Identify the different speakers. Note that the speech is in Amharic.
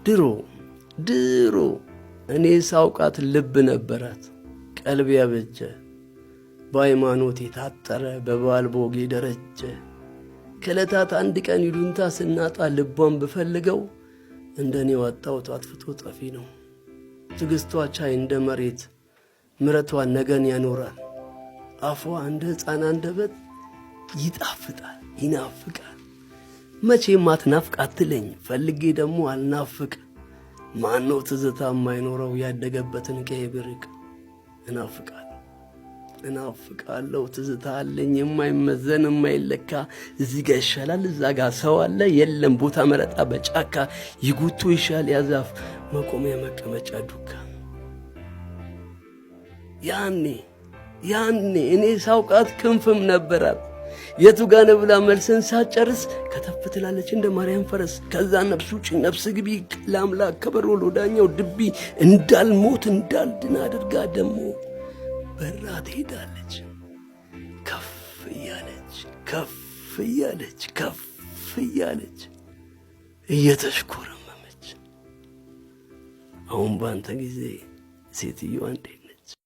Speaker 1: ድሮ እኔ ሳውቃት ልብ ነበራት ቀልብ ያበጀ በሃይማኖት የታጠረ በባል ቦጌ ደረጀ ከለታት አንድ ቀን ይሉንታ ስናጣ ልቧን ብፈልገው እንደኔ ወጣው አጥፍቶ ጠፊ ነው ትግስቷ ቻይ እንደ መሬት ምረቷ ነገን ያኖራል አፏ እንደ ሕፃን አንደበት ይጣፍጣል ይናፍቃል መቼም አትናፍቅ አትለኝ ፈልጌ ደግሞ አልናፍቅ ማነው ትዝታ የማይኖረው ያደገበትን ከይብርቅ እናፍቃለሁ ትዝታ አለኝ የማይመዘን የማይለካ እዚህ ጋር ይሻላል እዛ ጋር ሰው አለ የለም ቦታ መረጣ በጫካ ይጉቱ ይሻል ያዛፍ መቆሚያ መቀመጫ ዱካ ያኔ እኔ ሳውቃት ክንፍም ነበራት የቱ ጋር ነው ብላ መልሰን ሳጨርስ ከተፍ ትላለች እንደ ማርያም ፈረስ ከዛ ነፍስ ውጪ ነፍስ ግቢ ለአምላክ ከበሮ ለዳኛው ድቢ እንዳልሞት እንዳልድን አድርጋ ደሞ በራ ትሄዳለች ከፍ እያለች እየተሽኮረመመች አሁን ባንተ ጊዜ ሴትዮ አንዴ